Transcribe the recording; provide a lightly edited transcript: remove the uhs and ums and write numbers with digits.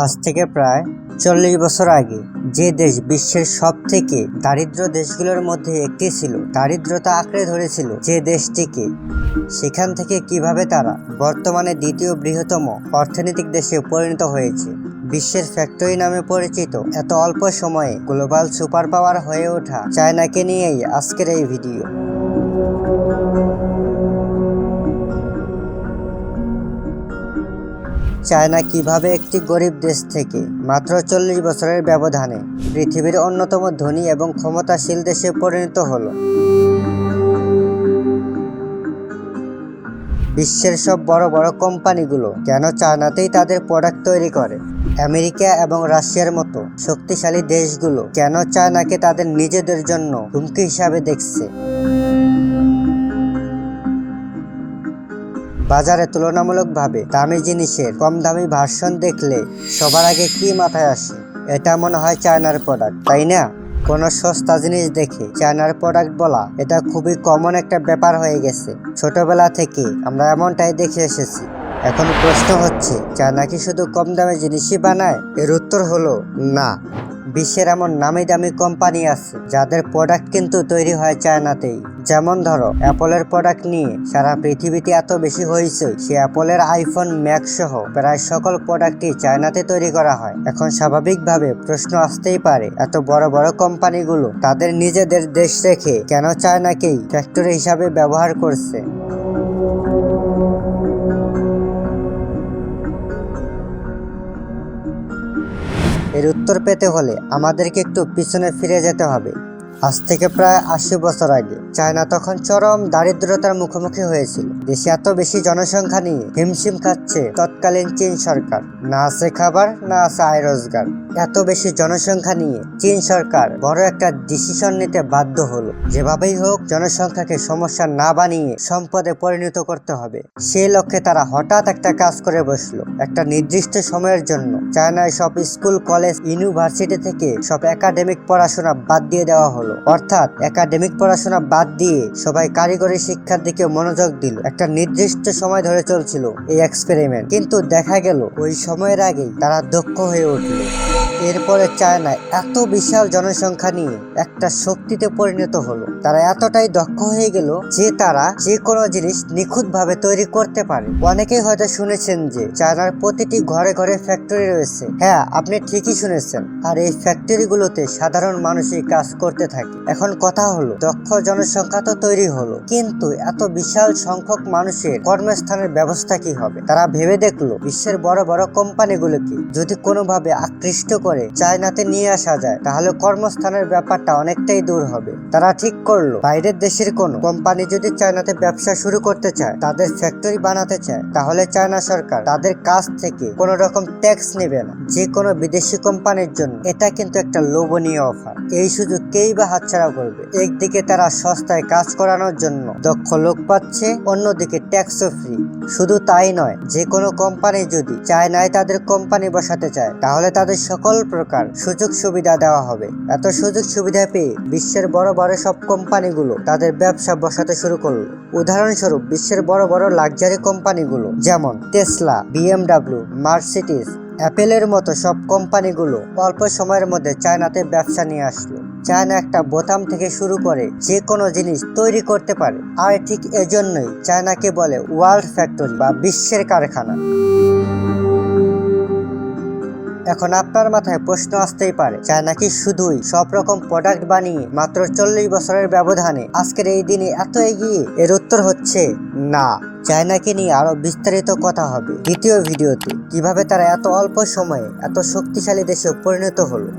আজ থেকে প্রায় 40 বছর আগে যে দেশ বিশ্বের সবথেকে দারিদ্র দেশগুলোর মধ্যে একটি ছিল, দারিদ্রতা আঁকড়ে ধরেছিল যে দেশটিকে, সেখান থেকে কিভাবে তারা বর্তমানে দ্বিতীয় বৃহত্তম অর্থনৈতিক দেশে পরিণত হয়েছে। বিশ্বের ফ্যাক্টরি নামে পরিচিত এত অল্প সময়ে গ্লোবাল সুপার পাওয়ার হয়ে ওঠা চায়নাকে নিয়েই আজকের এই ভিডিও। চায়না কিভাবে একটি গরিব দেশ থেকে মাত্র 40 বছরের ব্যবধানে পৃথিবীর অন্যতম ধনী এবং ক্ষমতাশীল দেশে পরিণত হলো। বিশ্বের সব বড় বড় কোম্পানিগুলো কেন চায়নাতেই তাদের প্রোডাক্ট তৈরি করে? আমেরিকা এবং রাশিয়ার মতো শক্তিশালী দেশগুলো কেন চায়নাকে তাদের নিজেদের জন্য হুমকি হিসাবে দেখছে? বাজারে তুলনামূলকভাবে দামি জিনিসের কম দামি ভার্সন দেখলে সবার আগে কি মাথায় আসে? এটা মনে হয় চায়নার প্রোডাক্ট, তাই না? কোনো সস্তা জিনিস দেখে চায়নার প্রোডাক্ট বলা এটা খুবই কমন একটা ব্যাপার হয়ে গেছে। ছোটবেলা থেকে আমরা এমনটাই দেখে এসেছি। এখন প্রশ্ন হচ্ছে, চায়না কি শুধু কম দামে জিনিসই বানায়? এর উত্তর হলো না। বিশ্বের এমন নামি দামি কোম্পানি আছে যাদের প্রোডাক্ট কিন্তু তৈরি হয় চায়নাতেই। যেমন ধরো, অ্যাপলের প্রোডাক্ট নিয়ে সারা পৃথিবীতে এত বেশি হয়েছে, সে অ্যাপলের আইফোন ম্যাক্স সহ প্রায় সকল প্রোডাক্টই চায়নাতে তৈরি করা হয়। এখন স্বাভাবিকভাবে প্রশ্ন আসতেই পারে, এত বড় বড় কোম্পানিগুলো তাদের নিজেদের দেশ রেখে কেন চায়নাকেই ফ্যাক্টরি হিসাবে ব্যবহার করছে? এর উত্তর পেতে হলে আমাদেরকে একটু পিছনে ফিরে যেতে হবে। আজ থেকে প্রায় 80 বছর আগে চায়না তখন চরম দারিদ্রতার মুখোমুখি হয়েছিল। দেশে এত বেশি জনসংখ্যা নিয়ে হিমশিম খাচ্ছে তৎকালীন চীন সরকার। না আছে খাবার, না আছে আয় রোজগার। এত বেশি জনসংখ্যা নিয়ে চীন সরকার বড় একটা ডিসিশন নিতে বাধ্য হলো। যেভাবেই হোক জনসংখ্যাকে সমস্যা না বানিয়ে সম্পদে পরিণত করতে হবে। সেই লক্ষ্যে তারা হঠাৎ একটা কাজ করে বসলো। একটা নির্দিষ্ট সময়ের জন্য চায়নায় সব স্কুল, কলেজ, ইউনিভার্সিটি থেকে সব একাডেমিক পড়াশোনা বাদ দিয়ে দেওয়া হলো। অর্থাৎ একাডেমিক পড়াশোনা বাদ দিয়ে সবাই কারিগরি শিক্ষার দিকে মনোযোগ দিল। একটা নির্দিষ্ট সময় ধরে চলছিল এই এক্সপেরিমেন্ট, কিন্তু দেখা গেল ওই সময়ের আগেই তারা দক্ষ হয়ে উঠল। এরপরে চায়না এত বিশাল জনসংখ্যা নিয়ে একটা শক্তিতে পরিণত হলো। তারা এতটাই দক্ষ হয়ে গেল যে তারা যে কোনো জিনিস নিখুঁতভাবে তৈরি করতে পারে। অনেকেই হয়তো শুনেছেন যে চায়নার প্রতিটি ঘরে ঘরে ফ্যাক্টরি রয়েছে। হ্যাঁ, আপনি ঠিকই শুনেছেন। আর এই ফ্যাক্টরিগুলোতে সাধারণ মানুষই কাজ করতে থাকে। এখন কথা হলো, দক্ষ জনসংখ্যা তো তৈরি হলো, কিন্তু এত বিশাল সংখ্যক মানুষের কর্মস্থানের ব্যবস্থা কি হবে? তারা ভেবে দেখলো, বিশ্বের বড় বড় কোম্পানিগুলোকে যদি কোনোভাবে আকৃষ্ট করে চায়নাতে নিয়ে আসা যায়, তাহলে কর্মস্থানের ব্যাপারটা অনেকটাই দূর হবে। তারা ঠিক করলো, বাইরের দেশের কোনো কোম্পানি যদি চায়নাতে ব্যবসা শুরু করতে চায়, তাদের ফ্যাক্টরি বানাতে চায়, তাহলে চায়না সরকার তাদের কাছ থেকে কোনো রকম ট্যাক্স নেবে না। যে কোনো বিদেশি কোম্পানির জন্য এটা কিন্তু একটা লোভনীয় অফার। এই সুযোগ কেই বা হাতছাড়া করবে? একদিকে তারা সস্তায় কাজ করানোর জন্য দক্ষ লোক পাচ্ছে, অন্যদিকে ট্যাক্সও ফ্রি। শুধু তাই নয়, যে কোনো কোম্পানি যদি চায়নায় তাদের কোম্পানি বসাতে চায়, তাহলে তাদের সকল প্রকার সুযোগ সুবিধা দেওয়া হবে। এত সুযোগ সুবিধা পেয়ে বিশ্বের বড় বড় সব কোম্পানিগুলো তাদের ব্যবসা বসাতে শুরু করলো। উদাহরণস্বরূপ, বিশ্বের বড় বড় লাক্সারি কোম্পানিগুলো যেমন টেসলা, বিএমডব্লিউ, মার্সিডিজ, অ্যাপেলের মতো সব কোম্পানিগুলো অল্প সময়ের মধ্যে চায়নাতে ব্যবসা নিয়ে আসলো। চায়না একটা বোতাম থেকে শুরু করে যে কোনো জিনিস তৈরি করতে পারে। আর ঠিক এজন্যই চায়নাকে বলে ওয়ার্ল্ড ফ্যাক্টরি বা বিশ্বের কারখানা। এখন আপনার মাথায় প্রশ্ন আসতেই পারে, চায়না কি শুধুই সব রকম প্রোডাক্ট বানিয়ে মাত্র 40 বছরের ব্যবধানে আজকের এই দিনে এত এগিয়ে? এর উত্তর হচ্ছে না। চায়নাকে নিয়ে আরো বিস্তারিত কথা হবে দ্বিতীয় ভিডিওতে। কিভাবে তারা এত অল্প সময়ে এত শক্তিশালী দেশে পরিণত হলো।